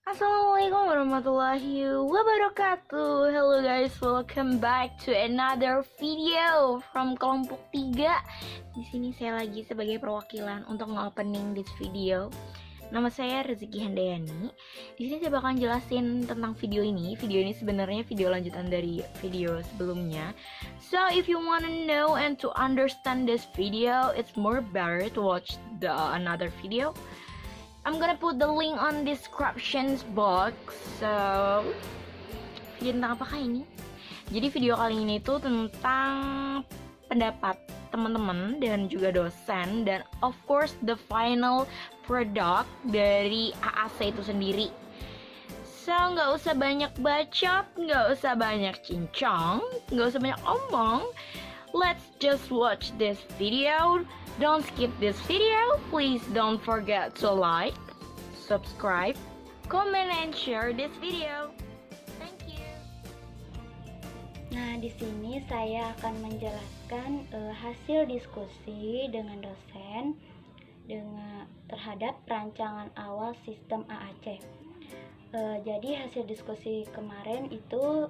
Assalamualaikum warahmatullahi wabarakatuh. Hello guys, welcome back to another video from kelompok 3. Di sini saya lagi sebagai perwakilan untuk nge-opening this video. Nama saya Rezeki Handayani. Di sini saya bakal jelasin tentang video ini. Video ini sebenarnya video lanjutan dari video sebelumnya. So if you wanna know and to understand this video, it's more better to watch the another video. I'm gonna put the link on descriptions box. So, video tentang apakah ini? Jadi video kali ini tuh tentang pendapat teman-teman dan juga dosen, dan of course the final product dari AAC itu sendiri. So, nggak usah banyak bacot, nggak usah banyak cincang, nggak usah banyak omong. Let's just watch this video. Don't skip this video. Please don't forget to like, subscribe, comment, and share this video. Thank you. Nah, di sini saya akan menjelaskan hasil diskusi dengan dosen terhadap perancangan awal sistem AAC. Jadi hasil diskusi kemarin itu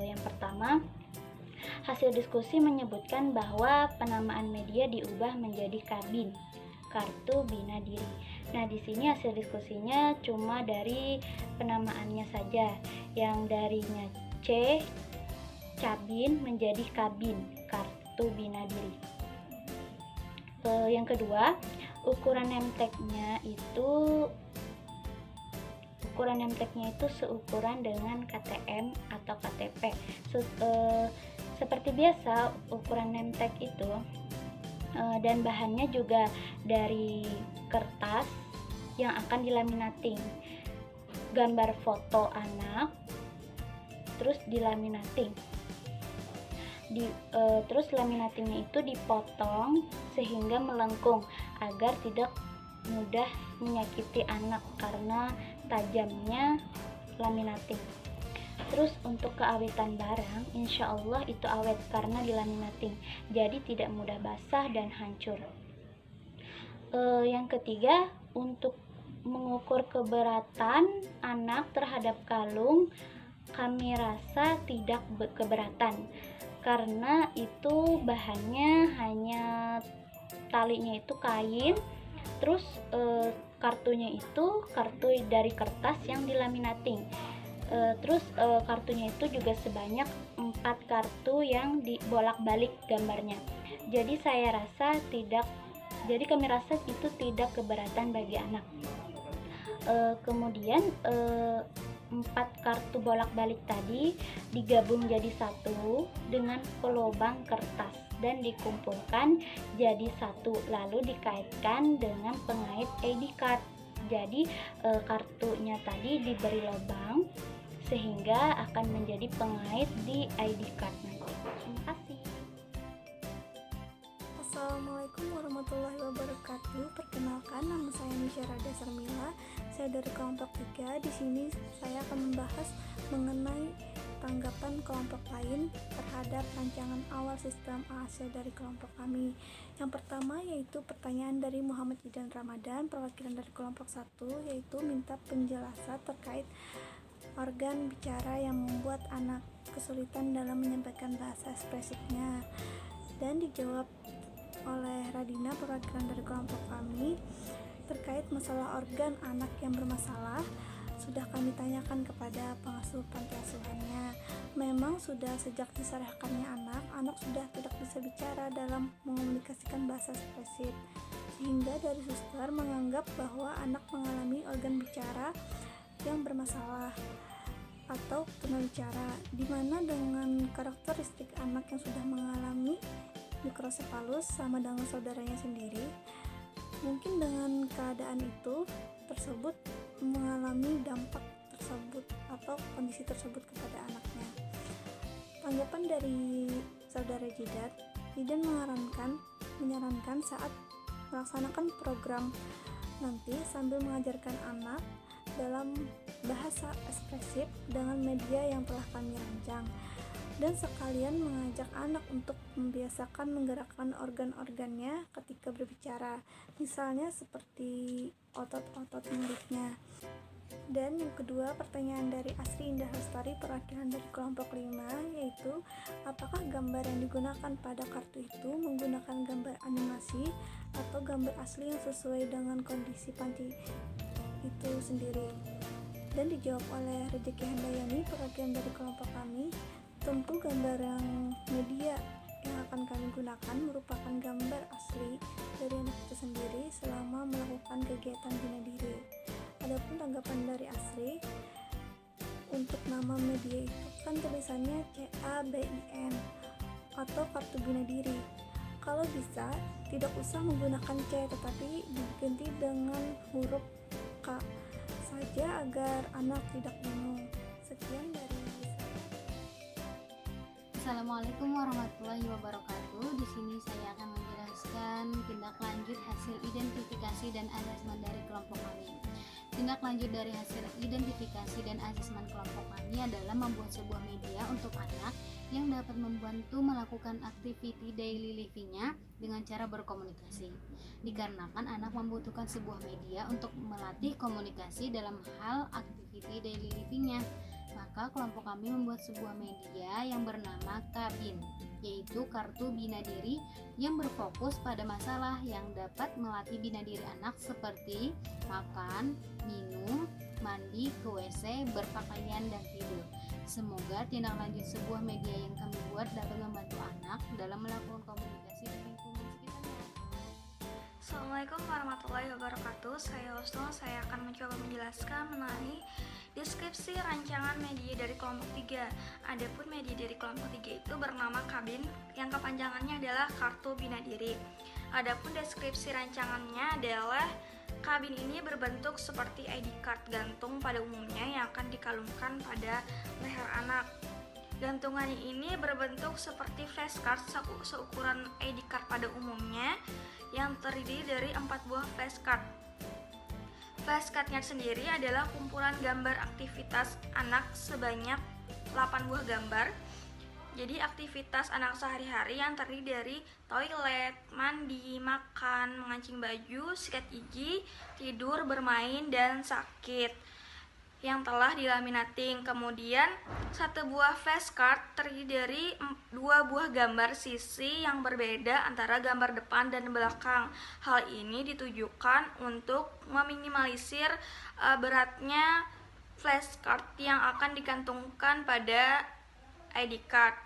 yang pertama, hasil diskusi menyebutkan bahwa penamaan media diubah menjadi kabin, kartu bina diri. Nah, di sini hasil diskusinya cuma dari penamaannya saja, yang darinya C, cabin menjadi kabin, kartu bina diri. Yang kedua, ukuran nemteknya itu seukuran dengan KTM atau KTP. Seperti biasa, ukuran nemtek itu dan bahannya juga dari kertas yang akan dilaminating, gambar foto anak, terus dilaminating. Terus laminatingnya itu dipotong sehingga melengkung agar tidak mudah menyakiti anak karena tajamnya laminating. Terus untuk keawetan barang, insya Allah itu awet karena dilaminating, jadi tidak mudah basah dan hancur. Yang ketiga, untuk mengukur keberatan anak terhadap kalung, kami rasa tidak keberatan karena itu bahannya hanya talinya itu kain, terus kartunya itu kartu dari kertas yang dilaminating. Terus kartunya itu juga sebanyak 4 kartu yang dibolak-balik gambarnya. Jadi kami rasa itu tidak keberatan bagi anak. Kemudian 4 kartu bolak-balik tadi digabung jadi satu dengan pelobang kertas dan dikumpulkan jadi satu, lalu dikaitkan dengan pengait ID card. Jadi kartunya tadi diberi lubang sehingga akan menjadi pengait di ID card nanti. Terima kasih. Assalamualaikum warahmatullahi wabarakatuh. Perkenalkan, nama saya Nisyarada Sarmila. Saya dari kelompok 3. Di sini saya akan membahas mengenai tanggapan kelompok lain terhadap rancangan awal sistem AAC dari kelompok kami. Yang pertama yaitu pertanyaan dari Muhammad Idan Ramadan, perwakilan dari kelompok 1, yaitu minta penjelasan terkait organ bicara yang membuat anak kesulitan dalam menyampaikan bahasa ekspresifnya, dan dijawab oleh Radina, perwakilan dari kelompok kami, terkait masalah organ anak yang bermasalah. Sudah kami tanyakan kepada pengasuh panti asuhannya. Memang sudah sejak diserahkannya anak sudah tidak bisa bicara dalam mengomunikasikan bahasa ekspresif, sehingga dari suster menganggap bahwa anak mengalami organ bicara yang bermasalah atau tunawicara, di mana dengan karakteristik anak yang sudah mengalami mikrosefalus sama dengan saudaranya sendiri, mungkin dengan keadaan itu tersebut mengalami dampak tersebut atau kondisi tersebut kepada anaknya. Tanggapan dari saudara Jidan menyarankan saat melaksanakan program nanti sambil mengajarkan anak dalam bahasa ekspresif dengan media yang telah kami rancang, dan sekalian mengajak anak untuk membiasakan menggerakkan organ-organnya ketika berbicara, misalnya seperti otot-otot mulutnya. Dan yang kedua, pertanyaan dari Asri Indah Lestari perwakilan dari kelompok 5, yaitu apakah gambar yang digunakan pada kartu itu menggunakan gambar animasi atau gambar asli yang sesuai dengan kondisi panti itu sendiri. Dan dijawab oleh Rezeki Handayani perwakilan dari kelompok kami, tentu gambar yang media yang akan kami gunakan merupakan gambar asli dari anak itu sendiri selama melakukan kegiatan bina diri. Adapun tanggapan dari Asri, untuk nama media itu kan tulisannya CABIN atau kartu bina diri. Kalau bisa tidak usah menggunakan C tetapi diganti dengan huruf K saja agar anak tidak bingung. Sekian dari saya. Assalamualaikum warahmatullahi wabarakatuh. Di sini saya akan menjelaskan tindak lanjut hasil identifikasi dan asesmen dari kelompok kami. Tindak lanjut dari hasil identifikasi dan asesmen kelompok kami adalah membuat sebuah media untuk anak yang dapat membantu melakukan activity daily living-nya dengan cara berkomunikasi. Dikarenakan anak membutuhkan sebuah media untuk melatih komunikasi dalam hal activity daily living-nya, maka kelompok kami membuat sebuah media yang bernama KABIN, yaitu kartu bina diri yang berfokus pada masalah yang dapat melatih bina diri anak seperti makan, minum, mandi, ke WC, berpakaian, dan tidur. Semoga tindak lanjut sebuah media yang kami buat dapat membantu anak dalam melakukan komunikasi di lingkungan sekitarnya. Assalamualaikum warahmatullahi wabarakatuh. Saya Husnul. Saya akan mencoba menjelaskan mengenai deskripsi rancangan media dari kelompok 3. Adapun media dari kelompok 3 itu bernama KABIN yang kepanjangannya adalah kartu bina diri. Adapun deskripsi rancangannya adalah KABIN ini berbentuk seperti ID card gantung pada umumnya yang akan dikalungkan pada leher anak. Gantungan ini berbentuk seperti flashcard seukuran ID card pada umumnya yang terdiri dari 4 buah flashcard. Flashcardnya sendiri adalah kumpulan gambar aktivitas anak sebanyak 8 buah gambar. Jadi aktivitas anak sehari-hari yang terdiri dari toilet, mandi, makan, mengancing baju, sikat gigi, tidur, bermain, dan sakit yang telah dilaminating. Kemudian 1 buah flashcard terdiri dari 2 buah gambar sisi yang berbeda antara gambar depan dan belakang. Hal ini ditujukan untuk meminimalisir beratnya flashcard yang akan digantungkan pada ID card.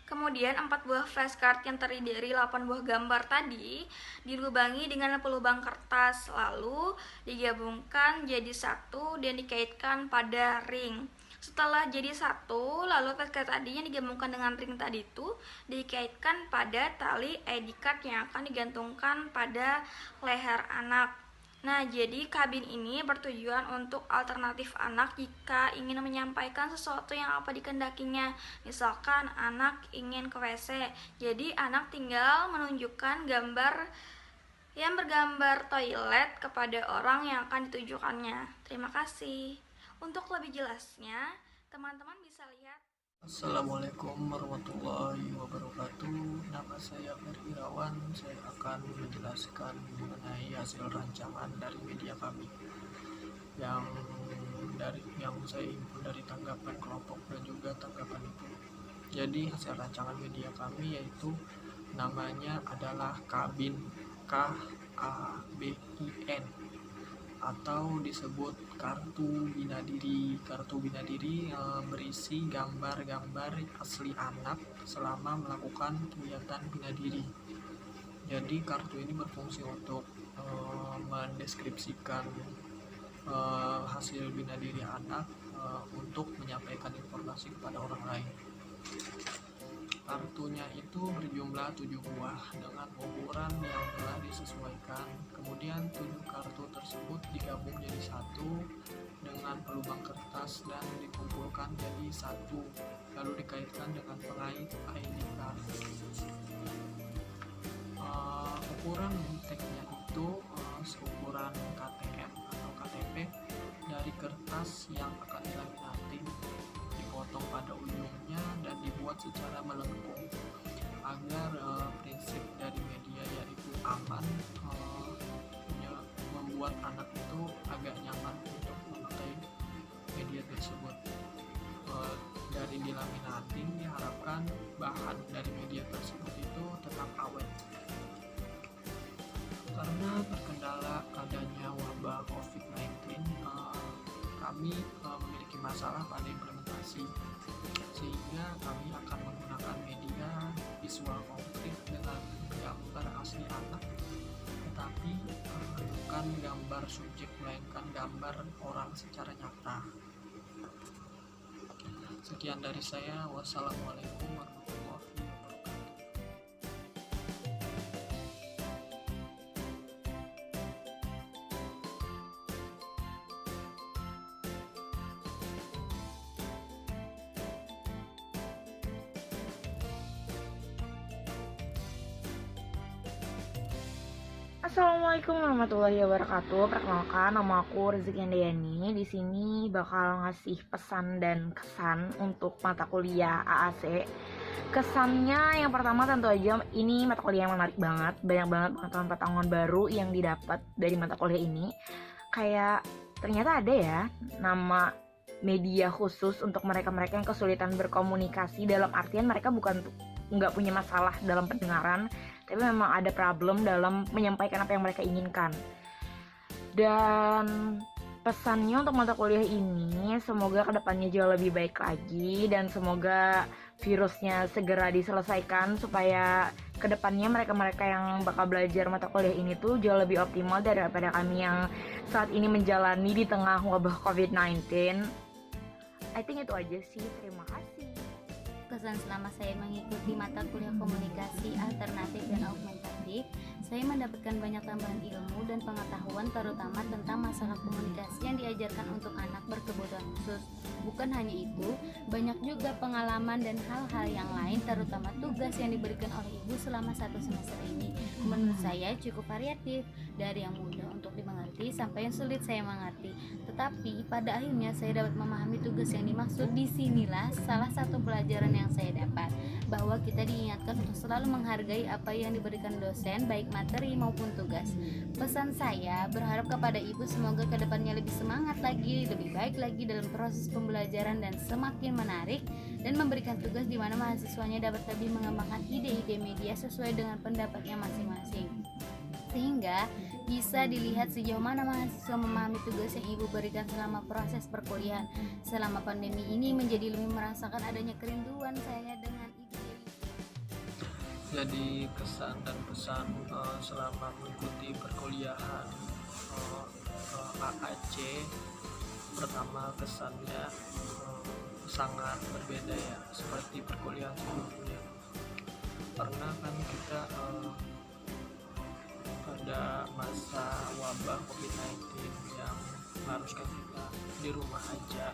Kemudian 4 buah flashcard yang terdiri dari 8 buah gambar tadi dilubangi dengan pelubang kertas, lalu digabungkan jadi satu dan dikaitkan pada ring. Setelah jadi satu, lalu flashcard tadinya digabungkan dengan ring tadi itu dikaitkan pada tali ID card yang akan digantungkan pada leher anak. Nah, jadi KABIN ini bertujuan untuk alternatif anak jika ingin menyampaikan sesuatu yang apa dikehendakinya. Misalkan anak ingin ke WC, jadi anak tinggal menunjukkan gambar yang bergambar toilet kepada orang yang akan ditujukannya. Terima kasih. Untuk lebih jelasnya, teman-teman bisa lihat. Assalamualaikum warahmatullahi wabarakatuh. Nama saya Ferry Irawan. Saya akan menjelaskan mengenai hasil rancangan dari media kami yang saya himpun dari tanggapan kelompok dan juga tanggapan itu. Jadi hasil rancangan media kami yaitu namanya adalah KABIN, KABIN, atau disebut kartu bina diri. Kartu bina diri berisi gambar-gambar asli anak selama melakukan kegiatan bina diri. Jadi kartu ini berfungsi untuk mendeskripsikan hasil bina diri anak untuk menyampaikan informasi kepada orang lain. Kartunya itu berjumlah 7 buah dengan ukuran yang telah disesuaikan. Kemudian 7 kartu tersebut digabung jadi satu dengan pelubang kertas dan dikumpulkan jadi satu, lalu dikaitkan dengan pengait ID card. Ukuran tagnya itu seukuran KTM atau KTP dari kertas yang akan dilaminating, dipotong pada ujungnya dan dibuat secara melengkung agar prinsip dari media yaitu aman, membuat anak itu agak nyaman untuk memakai media tersebut. Dari dilaminating diharapkan bahan dari media tersebut itu tetap awet. Karena terkendala adanya wabah COVID-19, kami memiliki masalah pada implementasi, sehingga kami akan menggunakan media visual konkret dengan gambar asli anak, tetapi bukan gambar subjek melainkan gambar orang secara nyata. Sekian dari saya. Wassalamualaikum warahmatullahi wabarakatuh. Assalamualaikum warahmatullahi wabarakatuh. Perkenalkan, nama aku Rezeki Andayani. Di sini bakal ngasih pesan dan kesan untuk mata kuliah AAC. Kesannya yang pertama tentu aja ini mata kuliah yang menarik banget. Banyak banget pengetahuan-pengetahuan baru yang didapat dari mata kuliah ini. Kayak ternyata ada ya nama media khusus untuk mereka-mereka yang kesulitan berkomunikasi, dalam artian mereka bukan nggak punya masalah dalam pendengaran, tapi memang ada problem dalam menyampaikan apa yang mereka inginkan. Dan pesannya untuk mata kuliah ini, semoga kedepannya jauh lebih baik lagi dan semoga virusnya segera diselesaikan supaya kedepannya mereka-mereka yang bakal belajar mata kuliah ini tuh jauh lebih optimal daripada kami yang saat ini menjalani di tengah wabah COVID-19. I think itu aja sih, terima kasih. Kesan selama saya mengikuti mata kuliah komunikasi alternatif dan augmentatif, saya mendapatkan banyak tambahan ilmu dan pengetahuan terutama tentang masalah komunikasi yang diajarkan untuk anak berkebutuhan khusus. Bukan hanya itu, banyak juga pengalaman dan hal-hal yang lain terutama tugas yang diberikan oleh ibu selama 1 semester ini. Menurut saya cukup variatif, dari yang mudah untuk dimengerti sampai yang sulit saya mengerti. Tetapi pada akhirnya saya dapat memahami tugas yang dimaksud. Disinilah salah satu pelajaran yang saya dapat, bahwa kita diingatkan untuk selalu menghargai apa yang diberikan dosen, baik materi maupun tugas. Pesan saya berharap kepada ibu semoga kedepannya lebih semangat lagi, lebih baik lagi dalam proses pembelajaran dan semakin menarik, dan memberikan tugas di mana mahasiswanya dapat lebih mengembangkan ide-ide media sesuai dengan pendapatnya masing-masing, sehingga bisa dilihat sejauh mana mahasiswa memahami tugas yang ibu berikan selama proses perkuliahan. Selama pandemi ini menjadi lebih merasakan adanya kerinduan saya dengan ide. Jadi kesan dan pesan selama mengikuti perkuliahan AAC, pertama kesannya sangat berbeda ya, seperti perkuliahan sebelumnya, karena kan kita ada masa wabah COVID-19 yang mengharuskan kita di rumah aja.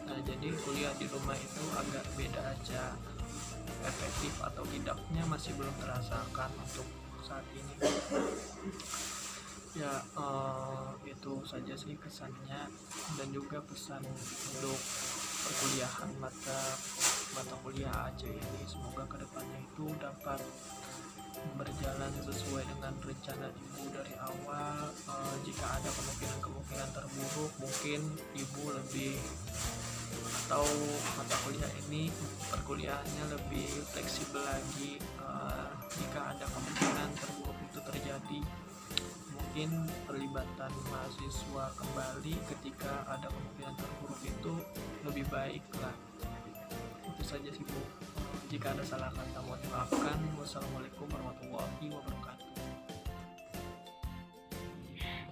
Nah, jadi kuliah di rumah itu agak beda aja. Efektif atau tidaknya masih belum terasakan untuk saat ini. Ya, itu saja sih kesannya dan juga pesan untuk perkuliahan mata kuliah AAC ini. Semoga kedepannya itu dapat berjalan sesuai dengan rencana ibu dari awal. Jika ada kemungkinan terburuk, mungkin ibu lebih atau mata kuliah ini perkuliahannya lebih fleksibel lagi. Jika ada kemungkinan terburuk itu terjadi, mungkin perlibatan mahasiswa kembali ketika ada kemungkinan terburuk itu lebih baik lah. Itu saja sih Bu. Jika ada salah kata mohon dimaafkan. Wassalamualaikum warahmatullahi wabarakatuh.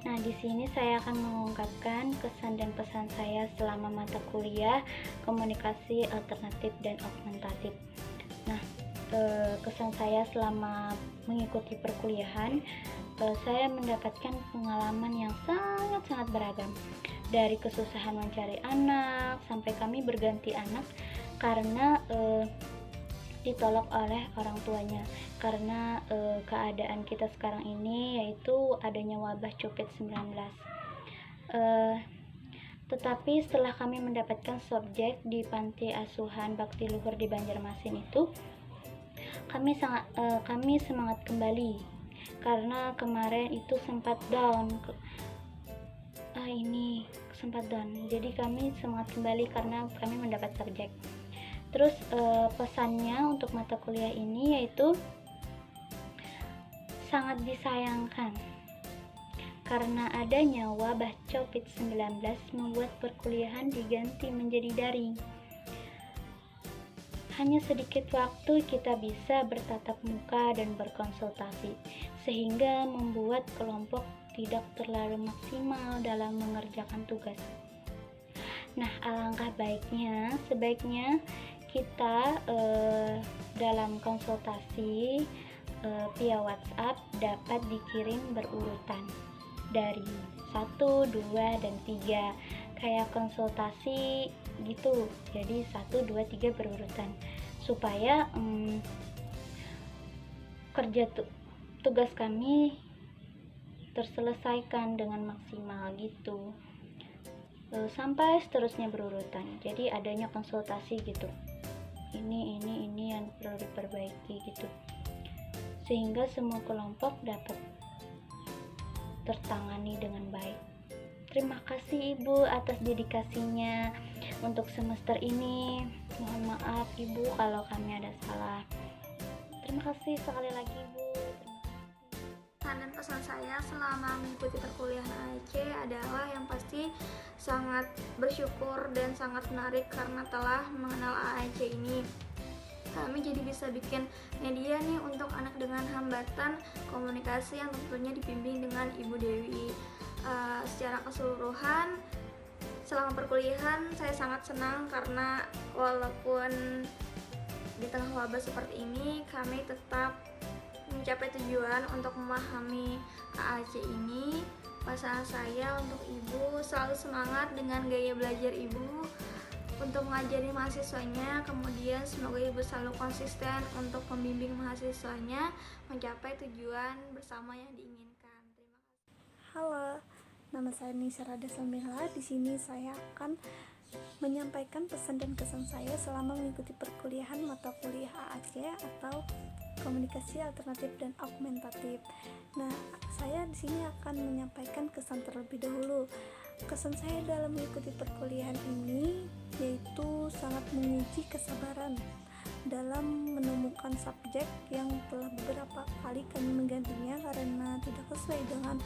Nah, di sini saya akan mengungkapkan kesan dan pesan saya selama mata kuliah komunikasi alternatif dan augmentatif. Nah, kesan saya selama mengikuti perkuliahan, saya mendapatkan pengalaman yang sangat-sangat beragam. Dari kesusahan mencari anak sampai kami berganti anak karena ditolak oleh orang tuanya, karena keadaan kita sekarang ini yaitu adanya wabah COVID-19. Tetapi setelah kami mendapatkan subjek di panti asuhan Bakti Luhur di Banjarmasin itu, kami semangat kembali, karena kemarin itu sempat down. Ini sempat down. Jadi kami semangat kembali karena kami mendapat subjek. Terus pesannya untuk mata kuliah ini yaitu sangat disayangkan karena adanya wabah COVID-19 membuat perkuliahan diganti menjadi daring. Hanya sedikit waktu kita bisa bertatap muka dan berkonsultasi, sehingga membuat kelompok tidak terlalu maksimal dalam mengerjakan tugas. Nah, alangkah baiknya, sebaiknya kita dalam konsultasi via WhatsApp dapat dikirim berurutan dari 1, 2, dan 3, kayak konsultasi gitu. Jadi 1, 2, 3 berurutan supaya tugas kami terselesaikan dengan maksimal gitu. Sampai seterusnya berurutan. Jadi adanya konsultasi gitu. Ini yang perlu diperbaiki gitu. Sehingga semua kelompok dapat tertangani dengan baik. Terima kasih Ibu atas dedikasinya untuk semester ini. Mohon maaf Ibu kalau kami ada salah. Terima kasih sekali lagi Ibu. Dan pesan saya selama mengikuti perkuliahan AAC adalah yang pasti sangat bersyukur dan sangat menarik karena telah mengenal AAC ini. Kami jadi bisa bikin media nih untuk anak dengan hambatan komunikasi yang tentunya dibimbing dengan Ibu Dewi. Secara keseluruhan selama perkuliahan saya sangat senang karena walaupun di tengah wabah seperti ini kami tetap mencapai tujuan untuk memahami AAC ini. Pesan saya untuk Ibu, selalu semangat dengan gaya belajar Ibu untuk mengajari mahasiswanya. Kemudian semoga Ibu selalu konsisten untuk membimbing mahasiswanya mencapai tujuan bersama yang diinginkan. Terima kasih. Halo, nama saya Nisha Rada Samila. Di sini saya akan menyampaikan pesan dan kesan saya selama mengikuti perkuliahan mata kuliah AAC atau Komunikasi Alternatif dan Augmentatif. Nah, saya di sini akan menyampaikan kesan terlebih dahulu. Kesan saya dalam mengikuti perkuliahan ini yaitu sangat menguji kesabaran dalam menemukan subjek yang telah beberapa kali kami menggantinya karena tidak sesuai dengan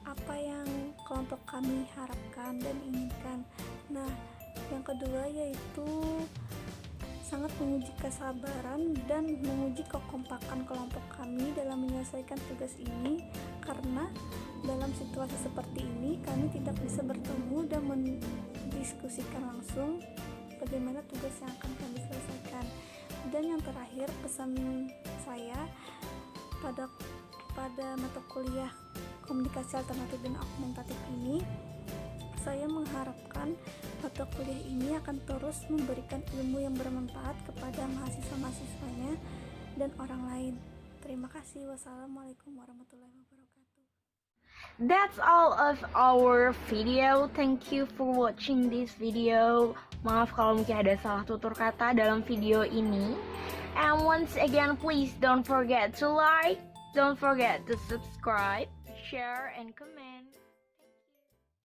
apa yang kelompok kami harapkan dan inginkan. Nah, yang kedua yaitu sangat menguji kesabaran dan menguji kekompakan kelompok kami dalam menyelesaikan tugas ini, karena dalam situasi seperti ini kami tidak bisa bertemu dan mendiskusikan langsung bagaimana tugas yang akan kami selesaikan. Dan yang terakhir, pesan saya pada mata kuliah Komunikasi Alternatif dan Augmentatif ini, saya mengharapkan mata kuliah ini akan terus memberikan ilmu yang bermanfaat kepada mahasiswa-mahasiswanya dan orang lain. Terima kasih. Wassalamualaikum warahmatullahi wabarakatuh. That's all of our video. Thank you for watching this video. Maaf kalau mungkin ada salah tutur kata dalam video ini. And once again, please don't forget to like, don't forget to subscribe, share, and comment.